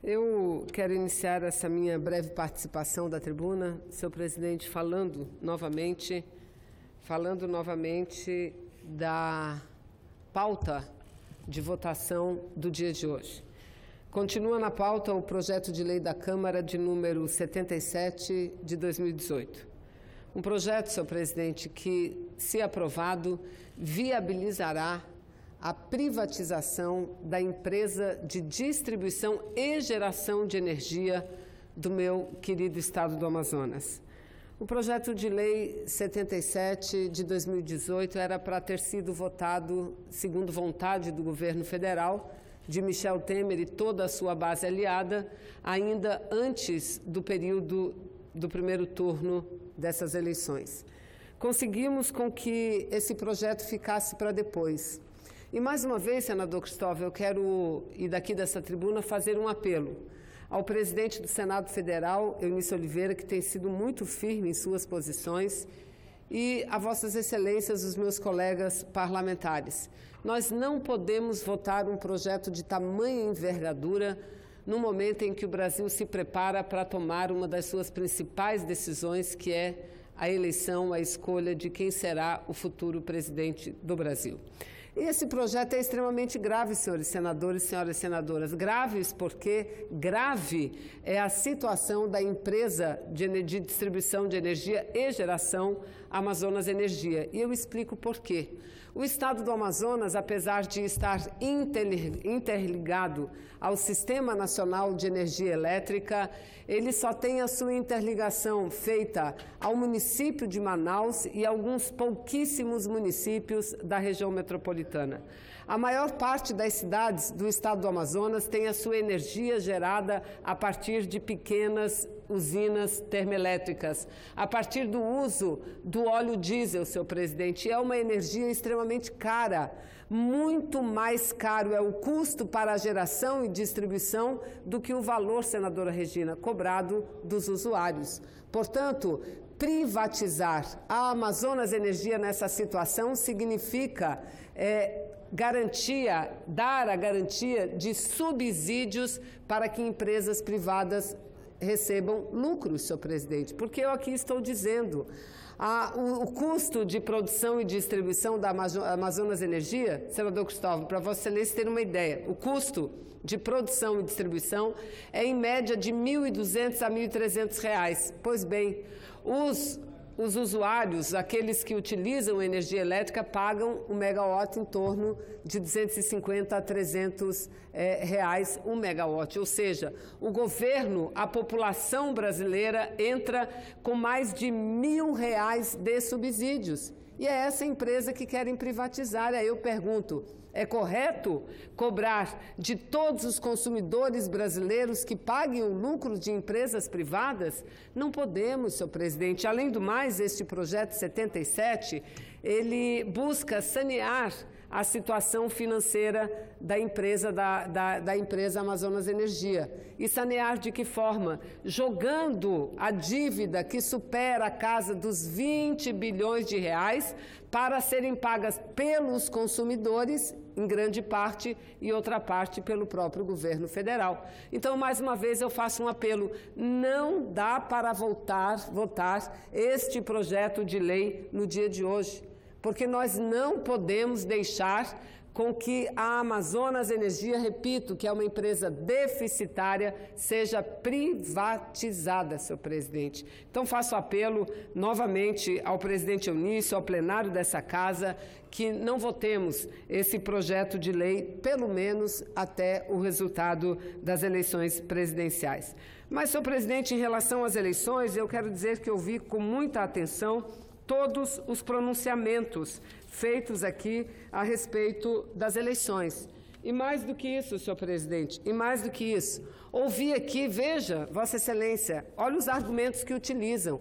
Eu quero iniciar essa minha breve participação da tribuna, senhor presidente, falando novamente da pauta de votação do dia de hoje. Continua na pauta o projeto de lei da Câmara de número 77 de 2018. Um projeto, senhor presidente, que, se aprovado, viabilizará a privatização da empresa de distribuição e geração de energia do meu querido estado do Amazonas. O projeto de lei 77 de 2018 era para ter sido votado segundo vontade do governo federal, de Michel Temer e toda a sua base aliada, ainda antes do período do primeiro turno dessas eleições. Conseguimos com que esse projeto ficasse para depois. E mais uma vez, senador Cristóvão, eu quero, e daqui dessa tribuna, fazer um apelo ao presidente do Senado Federal, Eunício Oliveira, que tem sido muito firme em suas posições, e a vossas excelências, os meus colegas parlamentares. Nós não podemos votar um projeto de tamanha envergadura no momento em que o Brasil se prepara para tomar uma das suas principais decisões, que é a eleição, a escolha de quem será o futuro presidente do Brasil. E esse projeto é extremamente grave, senhores senadores e senhoras senadoras. Graves porque grave é a situação da empresa de distribuição de energia e geração Amazonas Energia. E eu explico por quê. O estado do Amazonas, apesar de estar interligado ao Sistema Nacional de Energia Elétrica, ele só tem a sua interligação feita ao município de Manaus e alguns pouquíssimos municípios da região metropolitana. A maior parte das cidades do estado do Amazonas tem a sua energia gerada a partir de pequenas usinas termoelétricas, a partir do uso do óleo diesel, senhor presidente. É uma energia extremamente cara, muito mais caro é o custo para a geração e distribuição do que o valor, senadora Regina, cobrado dos usuários. Portanto, privatizar a Amazonas Energia nessa situação significa dar a garantia de subsídios para que empresas privadas recebam lucros, senhor presidente, porque eu aqui estou dizendo, o custo de produção e distribuição da Amazonas Energia, senador Cristóvão, para Vossa Excelência ter uma ideia, o custo de produção e distribuição é em média de R$ 1.200 a R$ 1.300. Pois bem, os usuários, aqueles que utilizam energia elétrica, pagam o megawatt em torno de 250 a 300 reais o megawatt. Ou seja, o governo, a população brasileira entra com mais de R$ 1.000 de subsídios. E é essa empresa que querem privatizar. Aí eu pergunto, é correto cobrar de todos os consumidores brasileiros que paguem o lucro de empresas privadas? Não podemos, senhor presidente. Além do mais, este projeto 77, ele busca sanear a situação financeira da empresa, da empresa Amazonas Energia. E sanear de que forma? Jogando a dívida que supera a casa dos 20 bilhões de reais para serem pagas pelos consumidores, em grande parte, e outra parte pelo próprio governo federal. Então, mais uma vez, eu faço um apelo. Não dá para votar este projeto de lei no dia de hoje, porque nós não podemos deixar com que a Amazonas Energia, repito, que é uma empresa deficitária, seja privatizada, senhor presidente. Então, faço apelo novamente ao presidente Eunício, ao plenário dessa casa, que não votemos esse projeto de lei, pelo menos até o resultado das eleições presidenciais. Mas, senhor presidente, em relação às eleições, eu quero dizer que eu vi com muita atenção todos os pronunciamentos feitos aqui a respeito das eleições. E mais do que isso, senhor presidente, e mais do que isso, ouvi aqui, veja, Vossa Excelência, olha os argumentos que utilizam,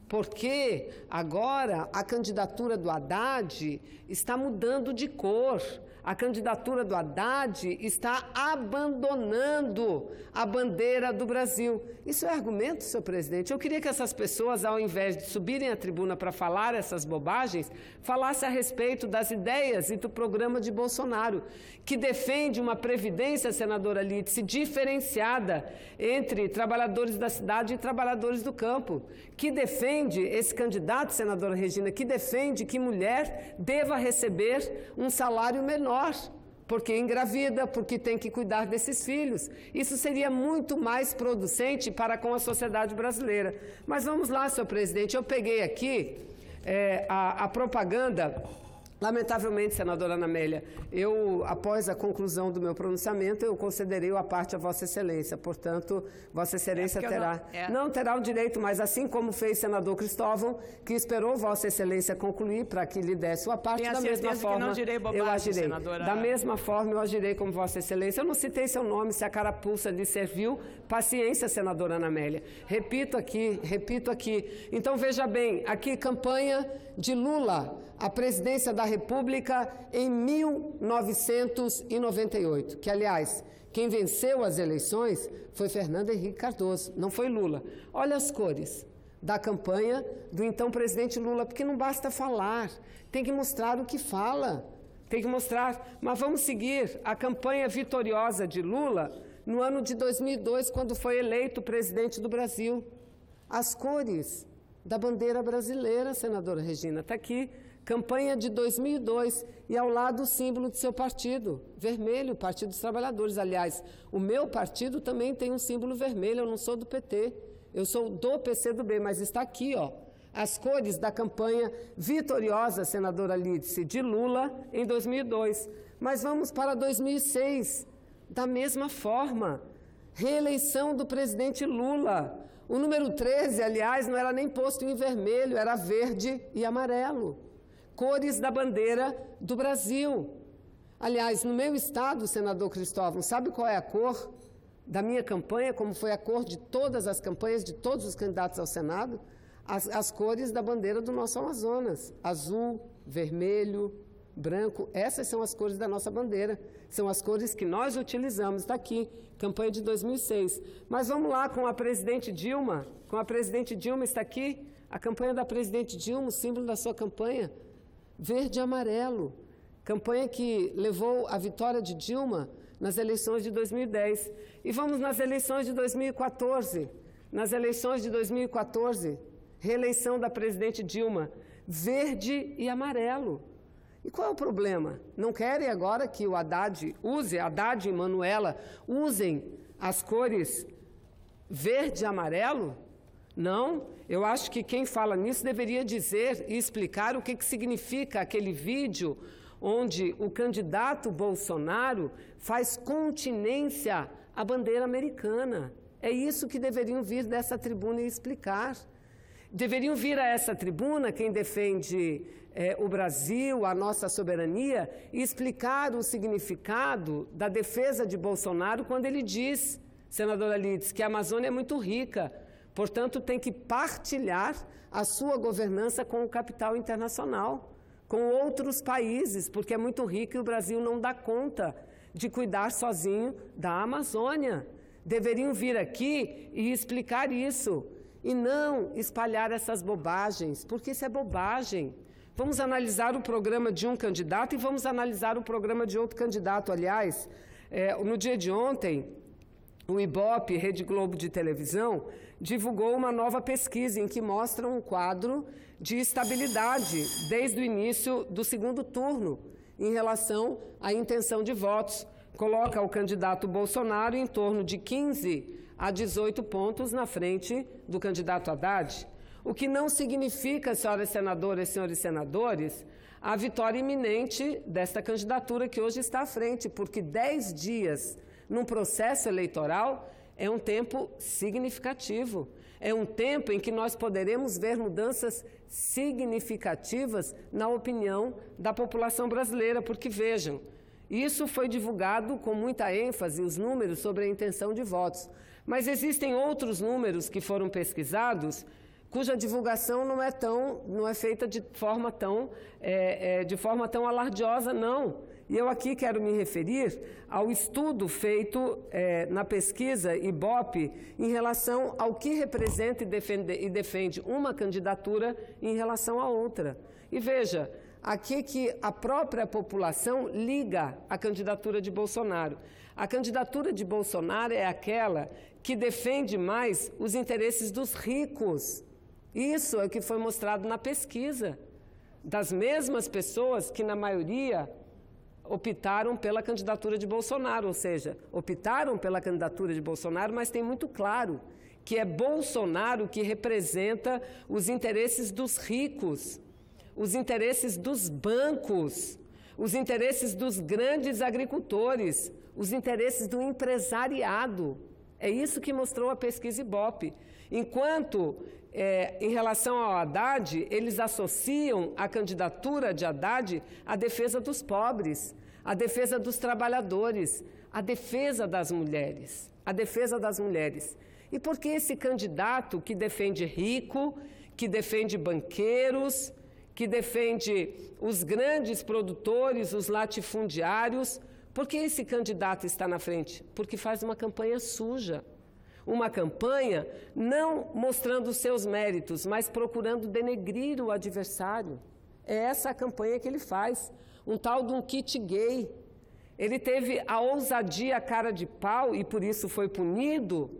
porque agora a candidatura do Haddad está mudando de cor. a candidatura do Haddad está abandonando a bandeira do Brasil. Isso é argumento, senhor presidente? Eu queria que essas pessoas, ao invés de subirem à tribuna para falar essas bobagens, falassem a respeito das ideias e do programa de Bolsonaro, que defende uma previdência, senadora Lídice, diferenciada entre trabalhadores da cidade e trabalhadores do campo, que defende, esse candidato, senadora Regina, que defende que mulher deva receber um salário menor, porque engravida, porque tem que cuidar desses filhos. Isso seria muito mais producente para com a sociedade brasileira. Mas vamos lá, senhor presidente, eu peguei aqui a propaganda. Lamentavelmente, senadora Ana Amélia, após a conclusão do meu pronunciamento, eu concederei a parte a Vossa Excelência. Portanto, Vossa Excelência não terá o direito, mas assim como fez o senador Cristóvão, que esperou Vossa Excelência concluir para que lhe desse a parte, da mesma forma eu agirei. Senadora... Da mesma forma eu agirei como Vossa Excelência. Eu não citei seu nome, se a carapuça lhe serviu. Paciência, senadora Ana Amélia. Repito aqui. Então, veja bem, aqui campanha de Lula à presidência da República em 1998, que, aliás, quem venceu as eleições foi Fernando Henrique Cardoso, não foi Lula. Olha as cores da campanha do então presidente Lula, porque não basta falar, tem que mostrar o que fala, tem que mostrar. Mas vamos seguir a campanha vitoriosa de Lula no ano de 2002, quando foi eleito presidente do Brasil. As cores da bandeira brasileira, senadora Regina, está aqui. Campanha de 2002, e ao lado o símbolo do seu partido, vermelho, Partido dos Trabalhadores. Aliás, o meu partido também tem um símbolo vermelho, eu não sou do PT, eu sou do PCdoB, mas está aqui, ó, as cores da campanha vitoriosa, senadora Lídice, de Lula em 2002. Mas vamos para 2006, da mesma forma, reeleição do presidente Lula. O número 13, aliás, não era nem posto em vermelho, era verde e amarelo. Cores da bandeira do Brasil. Aliás, no meu estado, senador Cristóvão, sabe qual é a cor da minha campanha, como foi a cor de todas as campanhas de todos os candidatos ao Senado? As cores da bandeira do nosso Amazonas. Azul, vermelho, branco, essas são as cores da nossa bandeira. São as cores que nós utilizamos. Está aqui, campanha de 2006. Mas vamos lá com a presidente Dilma. Com a presidente Dilma está aqui a campanha da presidente Dilma, o símbolo da sua campanha. Verde e amarelo, campanha que levou a vitória de Dilma nas eleições de 2010. E vamos nas eleições de 2014. Nas eleições de 2014, reeleição da presidente Dilma, verde e amarelo. E qual é o problema? Não querem agora que o Haddad e Manuela usem as cores verde e amarelo? Não, eu acho que quem fala nisso deveria dizer e explicar o que significa aquele vídeo onde o candidato Bolsonaro faz continência à bandeira americana. É isso que deveriam vir dessa tribuna e explicar. Deveriam vir a essa tribuna quem defende o Brasil, a nossa soberania, e explicar o significado da defesa de Bolsonaro quando ele diz, senadora Lídice, que a Amazônia é muito rica. Portanto, tem que partilhar a sua governança com o capital internacional, com outros países, porque é muito rico e o Brasil não dá conta de cuidar sozinho da Amazônia. Deveriam vir aqui e explicar isso, e não espalhar essas bobagens, porque isso é bobagem. Vamos analisar o programa de um candidato e vamos analisar o programa de outro candidato. Aliás, no dia de ontem, o Ibope, Rede Globo de televisão, divulgou uma nova pesquisa em que mostra um quadro de estabilidade desde o início do segundo turno em relação à intenção de votos. Coloca o candidato Bolsonaro em torno de 15 a 18 pontos na frente do candidato Haddad, o que não significa, senhoras senadoras e senhores senadores, a vitória iminente desta candidatura que hoje está à frente, porque 10 dias num processo eleitoral é um tempo significativo. É um tempo em que nós poderemos ver mudanças significativas na opinião da população brasileira, porque, vejam, isso foi divulgado com muita ênfase, os números sobre a intenção de votos. Mas existem outros números que foram pesquisados, cuja divulgação não é feita de forma tão alardiosa, não. E eu aqui quero me referir ao estudo feito na pesquisa Ibope em relação ao que representa e defende uma candidatura em relação à outra. E veja, aqui que a própria população liga a candidatura de Bolsonaro. A candidatura de Bolsonaro é aquela que defende mais os interesses dos ricos. Isso é o que foi mostrado na pesquisa, das mesmas pessoas que, na maioria, optaram pela candidatura de Bolsonaro, ou seja, optaram pela candidatura de Bolsonaro, mas tem muito claro que é Bolsonaro que representa os interesses dos ricos, os interesses dos bancos, os interesses dos grandes agricultores, os interesses do empresariado. É isso que mostrou a pesquisa Ibope. Enquanto, em relação ao Haddad, eles associam a candidatura de Haddad à defesa dos pobres, à defesa dos trabalhadores, à defesa das mulheres, à defesa das mulheres. E por que esse candidato que defende rico, que defende banqueiros, que defende os grandes produtores, os latifundiários, por que esse candidato está na frente? Porque faz uma campanha suja. Uma campanha não mostrando os seus méritos, mas procurando denegrir o adversário. É essa a campanha que ele faz, um tal de um kit gay. Ele teve a ousadia, a cara de pau, e por isso foi punido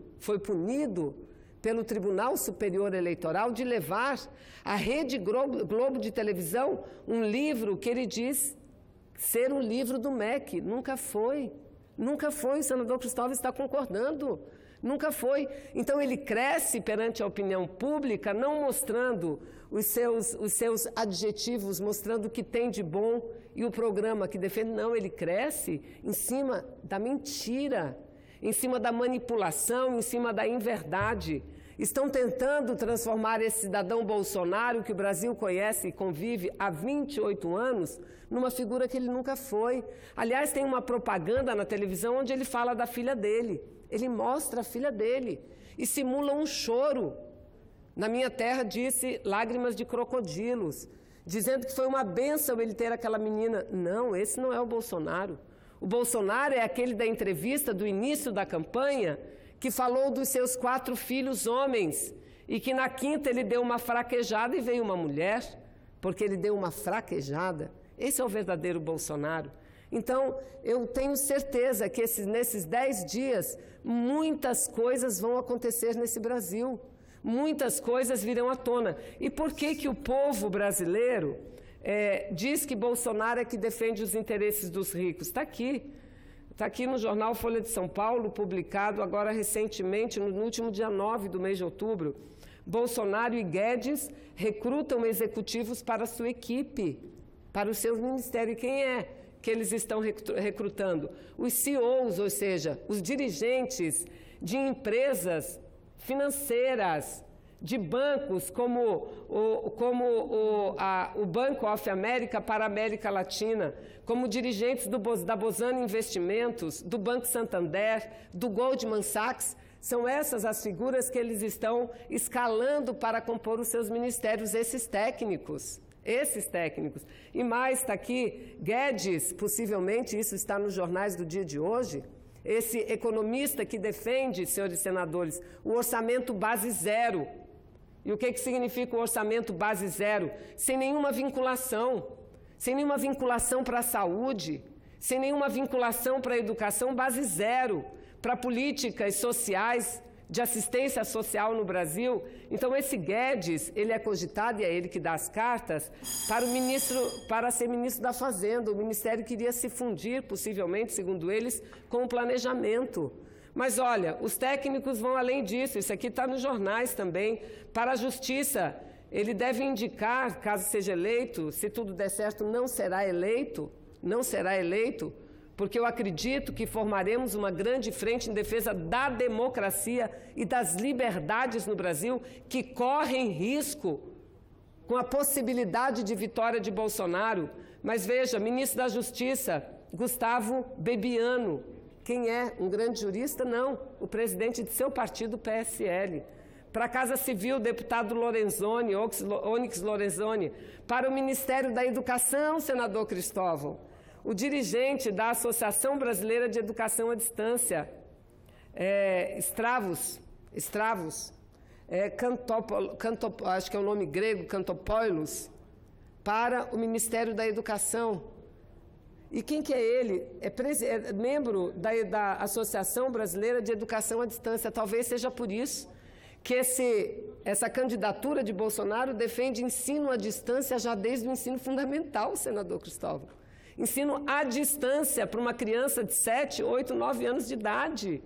pelo Tribunal Superior Eleitoral de levar à Rede Globo de televisão um livro que ele diz ser um livro do MEC. Nunca foi. Nunca foi, o senador Cristóvão está concordando. Nunca foi. Então ele cresce perante a opinião pública, não mostrando os seus adjetivos, mostrando o que tem de bom e o programa que defende. Não, ele cresce em cima da mentira, em cima da manipulação, em cima da inverdade. Estão tentando transformar esse cidadão Bolsonaro, que o Brasil conhece e convive há 28 anos, numa figura que ele nunca foi. Aliás, tem uma propaganda na televisão onde ele fala da filha dele. Ele mostra a filha dele e simula um choro. Na minha terra disse lágrimas de crocodilos, dizendo que foi uma bênção ele ter aquela menina. Não, esse não é o Bolsonaro. O Bolsonaro é aquele da entrevista do início da campanha que falou dos seus 4 filhos homens e que na quinta ele deu uma fraquejada e veio uma mulher, porque ele deu uma fraquejada. Esse é o verdadeiro Bolsonaro. Então, eu tenho certeza que nesses 10 dias, muitas coisas vão acontecer nesse Brasil. Muitas coisas virão à tona. E por que o povo brasileiro diz que Bolsonaro é que defende os interesses dos ricos? Está aqui no jornal Folha de São Paulo, publicado agora recentemente, no último dia 9 do mês de outubro. Bolsonaro e Guedes recrutam executivos para a sua equipe, para o seu ministério. E quem é que eles estão recrutando? Os CEOs, ou seja, os dirigentes de empresas financeiras, de bancos como o Banco of America para a América Latina, como dirigentes da Bozano Investimentos, do Banco Santander, do Goldman Sachs. São essas as figuras que eles estão escalando para compor os seus ministérios, esses técnicos. E mais, está aqui, Guedes, possivelmente, isso está nos jornais do dia de hoje, esse economista que defende, senhores senadores, o orçamento base zero. E o que significa o orçamento base zero? Sem nenhuma vinculação para a saúde, sem nenhuma vinculação para a educação, base zero, para políticas sociais, de assistência social no Brasil. Então, esse Guedes, ele é cogitado, e é ele que dá as cartas, para ser ministro da Fazenda. O ministério queria se fundir, possivelmente, segundo eles, com o planejamento. Mas, olha, os técnicos vão além disso, isso aqui está nos jornais também. Para a Justiça, ele deve indicar, caso seja eleito, se tudo der certo, não será eleito, porque eu acredito que formaremos uma grande frente em defesa da democracia e das liberdades no Brasil, que correm risco com a possibilidade de vitória de Bolsonaro. Mas veja, ministro da Justiça, Gustavo Bebiano. Quem é? Um grande jurista? Não, o presidente de seu partido, PSL. Para a Casa Civil, deputado Lorenzoni, Onyx Lorenzoni. Para o Ministério da Educação, senador Cristóvão, o dirigente da Associação Brasileira de Educação à Distância, Stravos, acho que é o nome grego, Cantopoulos, para o Ministério da Educação. E quem que é ele? É membro da Associação Brasileira de Educação à Distância. Talvez seja por isso que essa candidatura de Bolsonaro defende ensino à distância já desde o ensino fundamental, senador Cristóvão. Ensino à distância para uma criança de 7, 8, 9 anos de idade.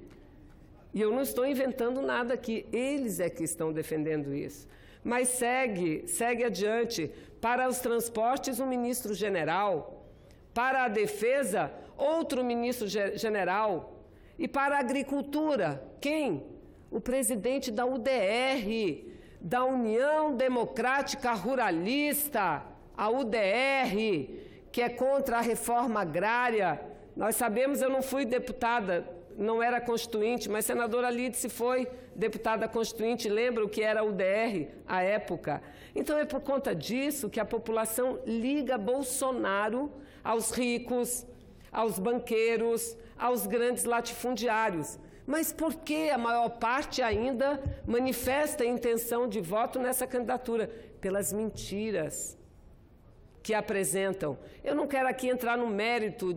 E eu não estou inventando nada aqui, eles é que estão defendendo isso. Mas segue adiante. Para os transportes, um ministro-general. Para a defesa, outro ministro-general. E para a agricultura, quem? O presidente da UDR, da União Democrática Ruralista, a UDR, que é contra a reforma agrária. Nós sabemos, eu não fui deputada, não era constituinte, mas senadora Lídice foi deputada constituinte, lembra o que era a UDR à época. Então é por conta disso que a população liga Bolsonaro aos ricos, aos banqueiros, aos grandes latifundiários. Mas por que a maior parte ainda manifesta a intenção de voto nessa candidatura? Pelas mentiras que apresentam. Eu não quero aqui entrar no mérito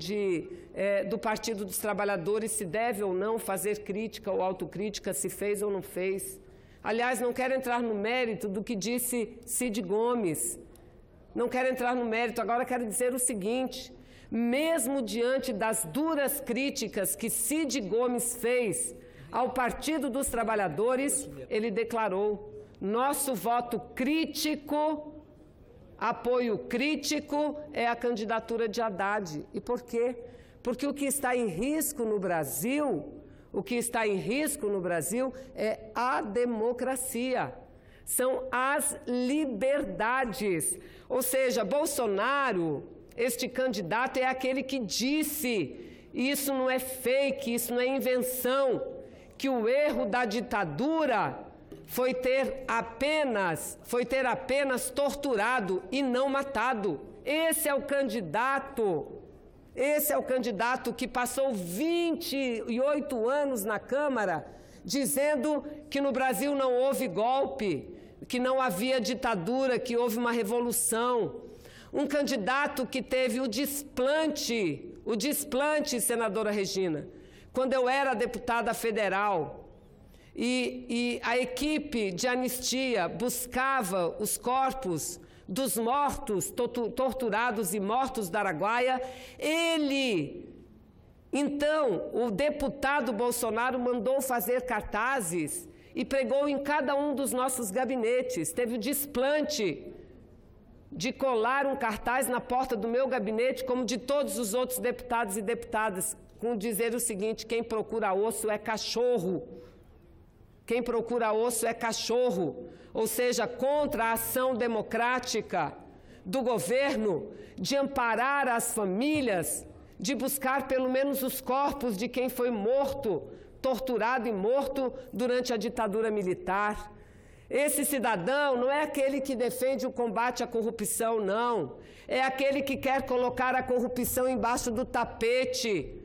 do Partido dos Trabalhadores, se deve ou não fazer crítica ou autocrítica, se fez ou não fez. Aliás, não quero entrar no mérito do que disse Cid Gomes. Não quero entrar no mérito. Agora quero dizer o seguinte: mesmo diante das duras críticas que Cid Gomes fez ao Partido dos Trabalhadores, ele declarou: nosso voto crítico, apoio crítico é a candidatura de Haddad. E por quê? Porque o que está em risco no Brasil, é a democracia, são as liberdades. Ou seja, Bolsonaro, este candidato, é aquele que disse, e isso não é fake, isso não é invenção, que o erro da ditadura foi ter apenas torturado e não matado. Esse é o candidato que passou 28 anos na Câmara dizendo que no Brasil não houve golpe, que não havia ditadura, que houve uma revolução. Um candidato que teve o desplante, senadora Regina, quando eu era deputada federal, e a equipe de anistia buscava os corpos dos mortos, torturados e mortos da Araguaia, então, o deputado Bolsonaro mandou fazer cartazes e pregou em cada um dos nossos gabinetes. Teve o desplante de colar um cartaz na porta do meu gabinete, como de todos os outros deputados e deputadas, com dizer o seguinte: quem procura osso é cachorro. Quem procura osso é cachorro. Ou seja, contra a ação democrática do governo de amparar as famílias, de buscar pelo menos os corpos de quem foi morto, torturado e morto durante a ditadura militar. Esse cidadão não é aquele que defende o combate à corrupção, não. É aquele que quer colocar a corrupção embaixo do tapete.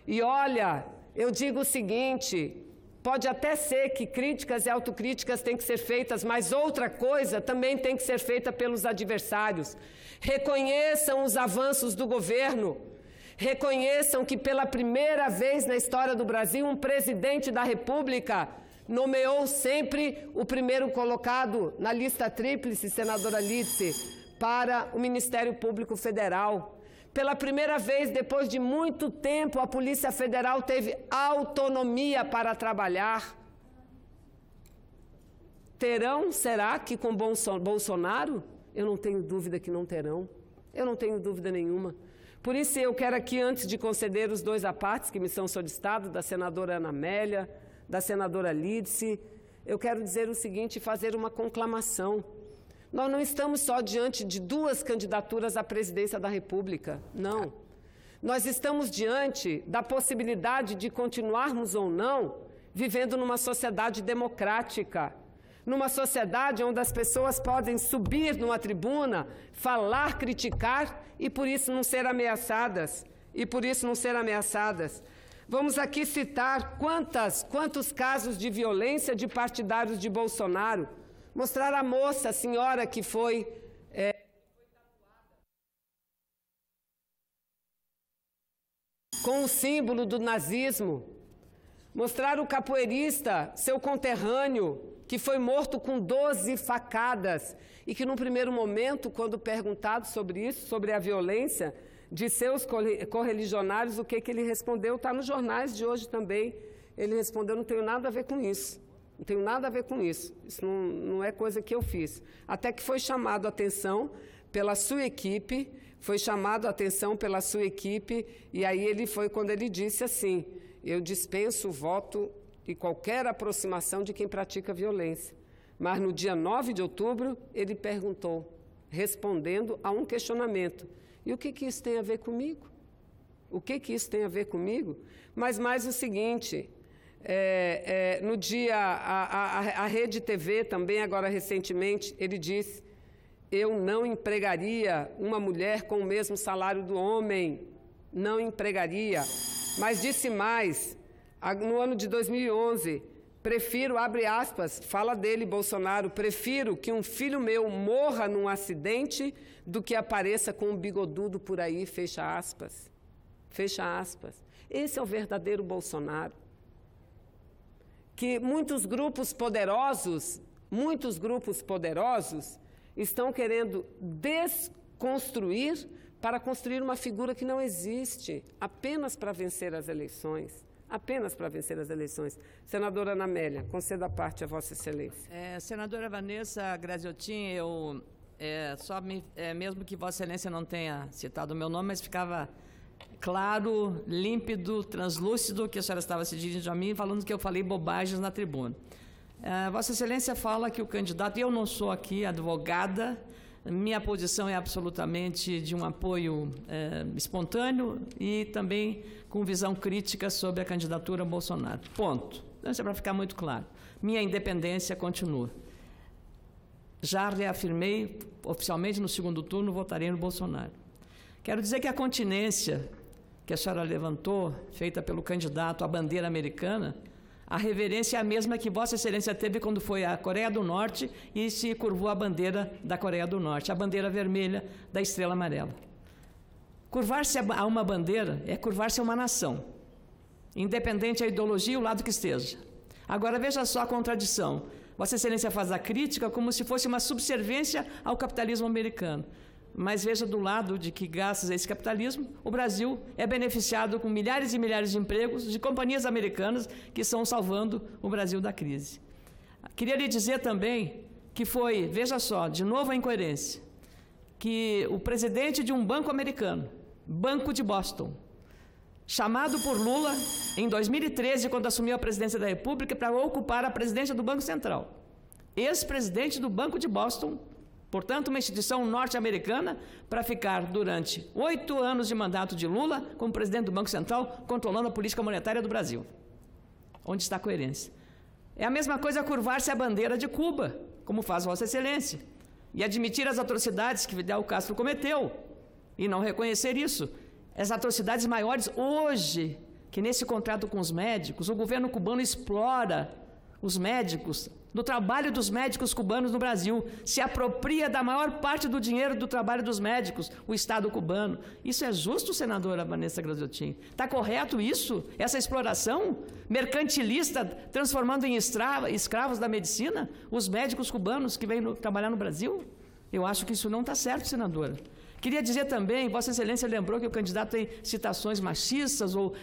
E olha, eu digo o seguinte: pode até ser que críticas e autocríticas têm que ser feitas, mas outra coisa também tem que ser feita pelos adversários. Reconheçam os avanços do governo. Reconheçam que pela primeira vez na história do Brasil, um presidente da República nomeou sempre o primeiro colocado na lista tríplice, senadora Lídice, para o Ministério Público Federal. Pela primeira vez, depois de muito tempo, a Polícia Federal teve autonomia para trabalhar. Terão, será que com Bolsonaro? Eu não tenho dúvida que não terão. Eu não tenho dúvida nenhuma. Por isso eu quero aqui, antes de conceder os dois apartes que me são solicitados, da senadora Ana Amélia, da senadora Lídice, eu quero dizer o seguinte, fazer uma conclamação. Nós não estamos só diante de duas candidaturas à presidência da República, não. Nós estamos diante da possibilidade de continuarmos ou não vivendo numa sociedade democrática. numa sociedade onde as pessoas podem subir numa tribuna, falar, criticar e por isso não ser ameaçadas. Vamos aqui citar quantos casos de violência de partidários de Bolsonaro. Mostrar a moça, a senhora que foi com o símbolo do nazismo. Mostrar o capoeirista, seu conterrâneo, que foi morto com 12 facadas e que, num primeiro momento, quando perguntado sobre isso, sobre a violência de seus correligionários, o que ele respondeu, está nos jornais de hoje também. Ele respondeu, não tenho nada a ver com isso. Não tenho nada a ver com isso. Isso não é coisa que eu fiz. Até que foi chamado a atenção pela sua equipe, e aí ele foi quando ele disse assim, eu dispenso o voto e qualquer aproximação de quem pratica violência. Mas no dia 9 de outubro, ele perguntou, respondendo a um questionamento, e o que isso tem a ver comigo? O que isso tem a ver comigo? Mas mais o seguinte, no dia, a Rede TV também, agora recentemente, ele disse, eu não empregaria uma mulher com o mesmo salário do homem, não empregaria. Mas disse mais, no ano de 2011, prefiro, abre aspas, fala dele, Bolsonaro, prefiro que um filho meu morra num acidente do que apareça com um bigodudo por aí, fecha aspas. Fecha aspas. Esse é o verdadeiro Bolsonaro. Que muitos grupos poderosos estão querendo desconstruir para construir uma figura que não existe, apenas para vencer as eleições. Apenas para vencer as eleições. Senadora Ana Amélia, conceda a parte a Vossa Excelência. Senadora Vanessa Graziotin, mesmo que Vossa Excelência não tenha citado o meu nome, mas ficava claro, límpido, translúcido que a senhora estava se dirigindo a mim, falando que eu falei bobagens na tribuna. Vossa Excelência fala que o candidato, eu não sou aqui advogada, minha posição é absolutamente de um apoio espontâneo e também com visão crítica sobre a candidatura Bolsonaro. Ponto. Então, isso é para ficar muito claro. Minha independência continua. Já reafirmei oficialmente no segundo turno, votarei no Bolsonaro. Quero dizer que a continência que a senhora levantou, feita pelo candidato à bandeira americana, a reverência é a mesma que Vossa Excelência teve quando foi à Coreia do Norte e se curvou a bandeira da Coreia do Norte, a bandeira vermelha da estrela amarela. Curvar-se a uma bandeira é curvar-se a uma nação, independente da ideologia e o lado que esteja. Agora, veja só a contradição. Vossa Excelência faz a crítica como se fosse uma subserviência ao capitalismo americano. Mas veja do lado de que, graças a esse capitalismo, o Brasil é beneficiado com milhares e milhares de empregos de companhias americanas que estão salvando o Brasil da crise. Queria lhe dizer também que foi, veja só, de novo a incoerência, que o presidente de um banco americano, Banco de Boston, chamado por Lula em 2013, quando assumiu a presidência da República, para ocupar a presidência do Banco Central. Ex-presidente do Banco de Boston, portanto, uma instituição norte-americana, para ficar durante 8 anos de mandato de Lula como presidente do Banco Central, controlando a política monetária do Brasil. Onde está a coerência? É a mesma coisa curvar-se a bandeira de Cuba, como faz Vossa Excelência, e admitir as atrocidades que Fidel Castro cometeu, e não reconhecer isso. As atrocidades maiores hoje, que nesse contrato com os médicos, o governo cubano explora os médicos, do trabalho dos médicos cubanos no Brasil, se apropria da maior parte do dinheiro do trabalho dos médicos, o Estado cubano. Isso é justo, senadora Vanessa Graziotin? Está correto isso? Essa exploração mercantilista, transformando em escravos da medicina os médicos cubanos que vêm trabalhar no Brasil? Eu acho que isso não está certo, senadora. Queria dizer também, Vossa Excelência lembrou que o candidato tem citações machistas ou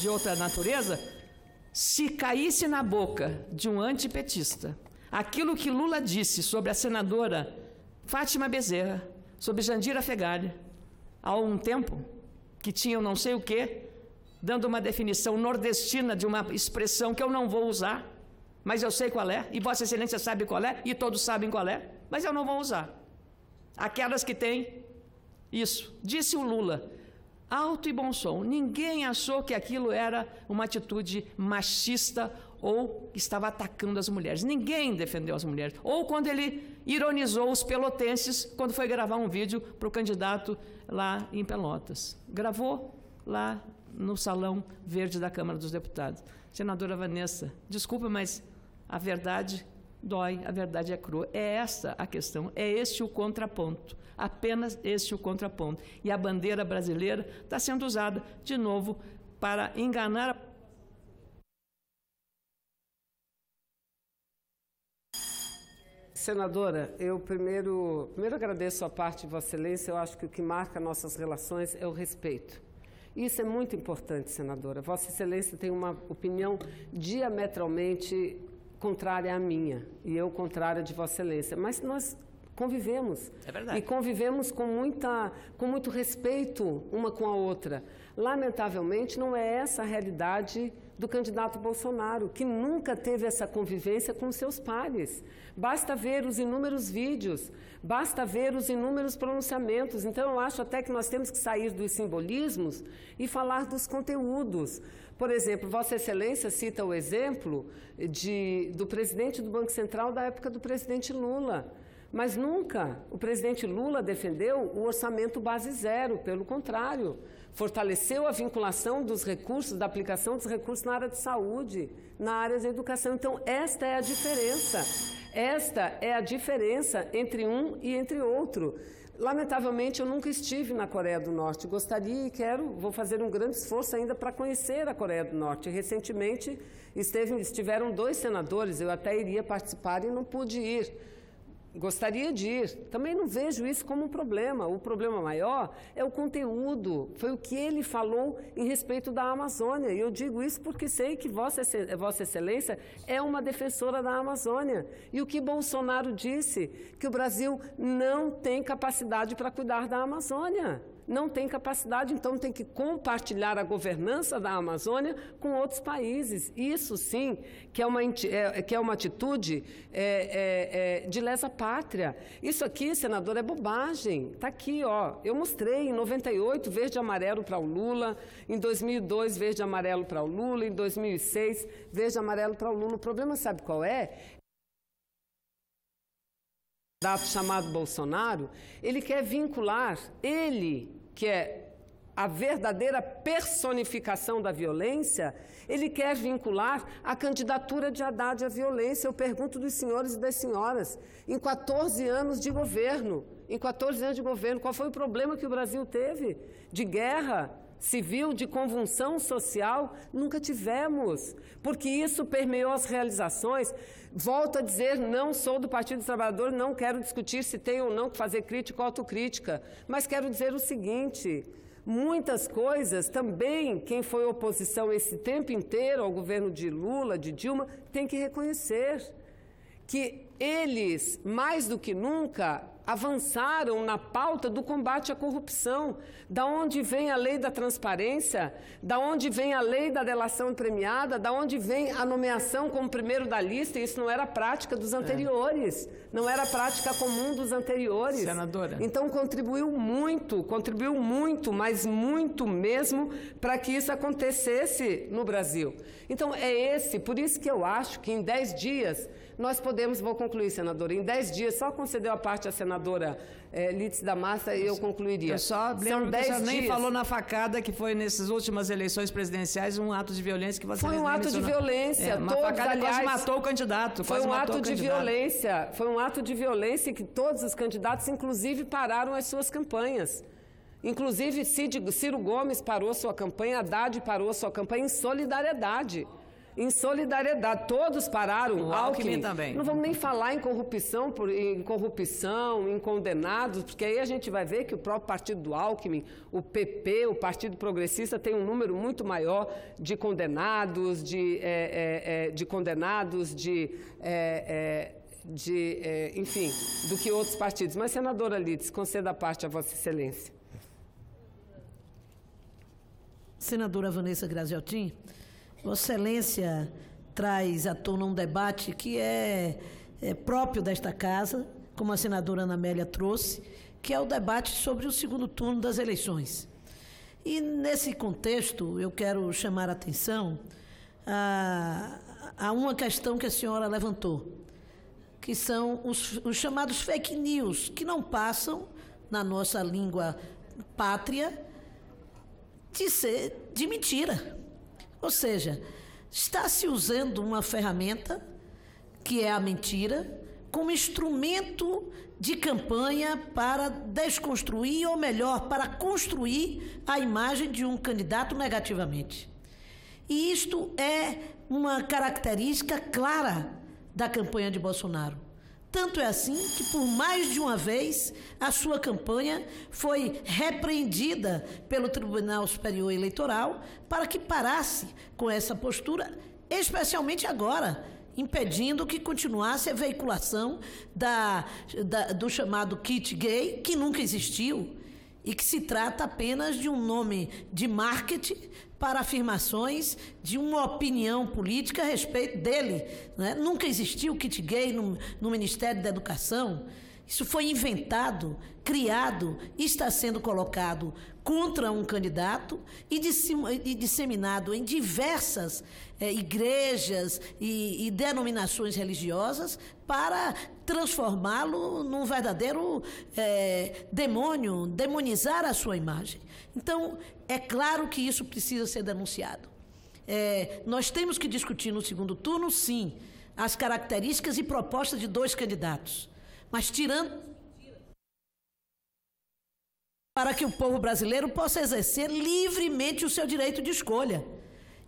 de outra natureza. Se caísse na boca de um antipetista aquilo que Lula disse sobre a senadora Fátima Bezerra, sobre Jandira Fegali, há um tempo, que tinham não sei o quê, dando uma definição nordestina de uma expressão que eu não vou usar, mas eu sei qual é, e Vossa Excelência sabe qual é, e todos sabem qual é, mas eu não vou usar. Aquelas que têm isso. Disse o Lula, alto e bom som. Ninguém achou que aquilo era uma atitude machista ou estava atacando as mulheres. Ninguém defendeu as mulheres. Ou quando ele ironizou os pelotenses, quando foi gravar um vídeo para o candidato lá em Pelotas. Gravou lá no Salão Verde da Câmara dos Deputados. Senadora Vanessa, desculpa, mas a verdade dói, a verdade é crua. É essa a questão, é este o contraponto, apenas este o contraponto. E a bandeira brasileira está sendo usada, de novo, para enganar a... Senadora, eu primeiro agradeço a parte de Vossa Excelência. Eu acho que o que marca nossas relações é o respeito. Isso é muito importante, senadora. Vossa Excelência tem uma opinião diametralmente contrária à minha, e eu contrária de Vossa Excelência. Mas nós convivemos. É verdade. E convivemos com muito respeito uma com a outra. Lamentavelmente, não é essa a realidade do candidato Bolsonaro, que nunca teve essa convivência com seus pares. Basta ver os inúmeros vídeos, basta ver os inúmeros pronunciamentos. Então, eu acho até que nós temos que sair dos simbolismos e falar dos conteúdos. Por exemplo, Vossa Excelência cita o exemplo do presidente do Banco Central da época do presidente Lula. Mas nunca o presidente Lula defendeu o orçamento base zero, pelo contrário, fortaleceu a vinculação dos recursos, da aplicação dos recursos na área de saúde, na área de educação. Então, esta é a diferença. Esta é a diferença entre um e entre outro. Lamentavelmente, eu nunca estive na Coreia do Norte. Gostaria e vou fazer um grande esforço ainda para conhecer a Coreia do Norte. Recentemente, estiveram 2 senadores, eu até iria participar e não pude ir. Gostaria de ir. Também não vejo isso como um problema. O problema maior é o conteúdo. Foi o que ele falou em respeito da Amazônia. E eu digo isso porque sei que Vossa Excelência é uma defensora da Amazônia. E o que Bolsonaro disse? Que o Brasil não tem capacidade para cuidar da Amazônia. Não tem capacidade, então tem que compartilhar a governança da Amazônia com outros países. Isso sim que é uma atitude de lesa pátria. Isso aqui, senador, é bobagem. Está aqui, ó. Eu mostrei em 98 verde e amarelo para o Lula, em 2002 verde e amarelo para o Lula, em 2006 verde e amarelo para o Lula. O problema sabe qual é? O candidato chamado Bolsonaro, ele quer vincular, ele que é a verdadeira personificação da violência, ele quer vincular a candidatura de Haddad à violência. Eu pergunto dos senhores e das senhoras, em 14 anos de governo, qual foi o problema que o Brasil teve? De guerra civil, de convulsão social? Nunca tivemos, porque isso permeou as realizações. Volto a dizer, não sou do Partido dos Trabalhadores, não quero discutir se tem ou não que fazer crítica ou autocrítica, mas quero dizer o seguinte: muitas coisas também, quem foi oposição esse tempo inteiro ao governo de Lula, de Dilma, tem que reconhecer que eles, mais do que nunca, avançaram na pauta do combate à corrupção. Da onde vem a lei da transparência, da onde vem a lei da delação premiada, da onde vem a nomeação como primeiro da lista. Isso não era prática dos anteriores, não era prática comum dos anteriores. Senadora. Então contribuiu muito, mas muito mesmo, para que isso acontecesse no Brasil. Então por isso que eu acho que em 10 dias nós podemos, vou concluir, senadora, em 10 dias, só concedeu a parte à senadora Lídice da Massa e eu concluiria. Eu só lembro que você nem falou na facada que foi nessas últimas eleições presidenciais um ato de violência que você foi um ato de violência. Uma facada quase matou o candidato. Foi um ato de violência. Foi um ato de violência que todos os candidatos, inclusive, pararam as suas campanhas. Inclusive, Ciro Gomes parou sua campanha, Haddad parou sua campanha em solidariedade. Em solidariedade, todos pararam. O Alckmin também. Não vamos nem falar em corrupção, em condenados, porque aí a gente vai ver que o próprio partido do Alckmin, o PP, o Partido Progressista, tem um número muito maior de condenados, enfim, do que outros partidos. Mas, senadora Lídice, conceda a parte a Vossa Excelência. Senadora Vanessa Graziotin, Vossa Excelência traz à tona um debate que é próprio desta casa, como a senadora Ana Amélia trouxe, que é o debate sobre o segundo turno das eleições. E, nesse contexto, eu quero chamar a atenção a uma questão que a senhora levantou, que são os chamados fake news, que não passam, na nossa língua pátria, de mentira. Ou seja, está se usando uma ferramenta, que é a mentira, como instrumento de campanha para desconstruir, ou melhor, para construir a imagem de um candidato negativamente. E isto é uma característica clara da campanha de Bolsonaro. Tanto é assim que, por mais de uma vez, a sua campanha foi repreendida pelo Tribunal Superior Eleitoral para que parasse com essa postura, especialmente agora, impedindo que continuasse a veiculação do chamado kit gay, que nunca existiu, e que se trata apenas de um nome de marketing para afirmações de uma opinião política a respeito dele, né? Nunca existiu o kit gay no Ministério da Educação. Isso foi inventado, criado, está sendo colocado contra um candidato e disseminado em diversas igrejas e denominações religiosas para transformá-lo num verdadeiro demônio, demonizar a sua imagem. Então, é claro que isso precisa ser denunciado. Nós temos que discutir no segundo turno, sim, as características e propostas de dois candidatos, mas tirando para que o povo brasileiro possa exercer livremente o seu direito de escolha.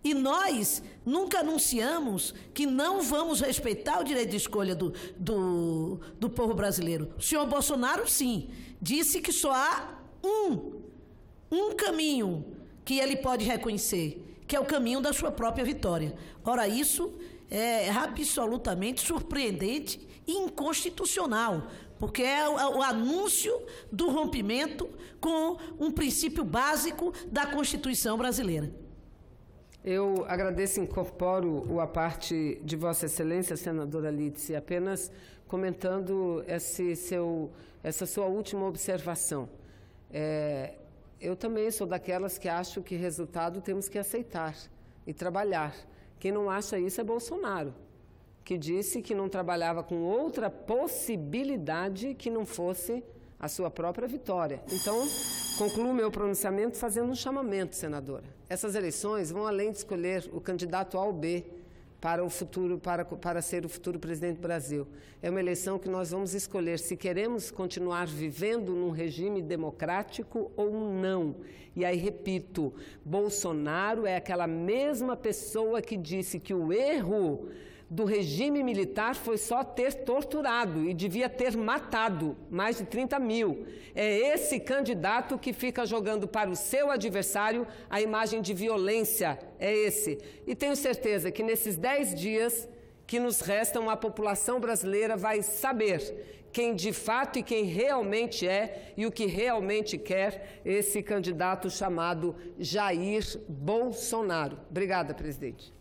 E nós nunca anunciamos que não vamos respeitar o direito de escolha do povo brasileiro. O senhor Bolsonaro, sim, disse que só há um caminho que ele pode reconhecer, que é o caminho da sua própria vitória. Ora, isso é absolutamente surpreendente e inconstitucional, porque é o anúncio do rompimento com um princípio básico da Constituição brasileira. Eu agradeço e incorporo a parte de Vossa Excelência, senadora Lídice, apenas comentando essa sua última observação. Eu também sou daquelas que acho que resultado temos que aceitar e trabalhar. Quem não acha isso é Bolsonaro, que disse que não trabalhava com outra possibilidade que não fosse a sua própria vitória. Então, concluo meu pronunciamento fazendo um chamamento, senadora. Essas eleições vão além de escolher o candidato A ou B para o futuro, para ser o futuro presidente do Brasil. É uma eleição que nós vamos escolher se queremos continuar vivendo num regime democrático ou não. E aí, repito, Bolsonaro é aquela mesma pessoa que disse que o erro do regime militar foi só ter torturado e devia ter matado mais de 30 mil. É esse candidato que fica jogando para o seu adversário a imagem de violência, é esse. E tenho certeza que nesses 10 dias que nos restam, a população brasileira vai saber quem de fato e quem realmente é e o que realmente quer esse candidato chamado Jair Bolsonaro. Obrigada, presidente.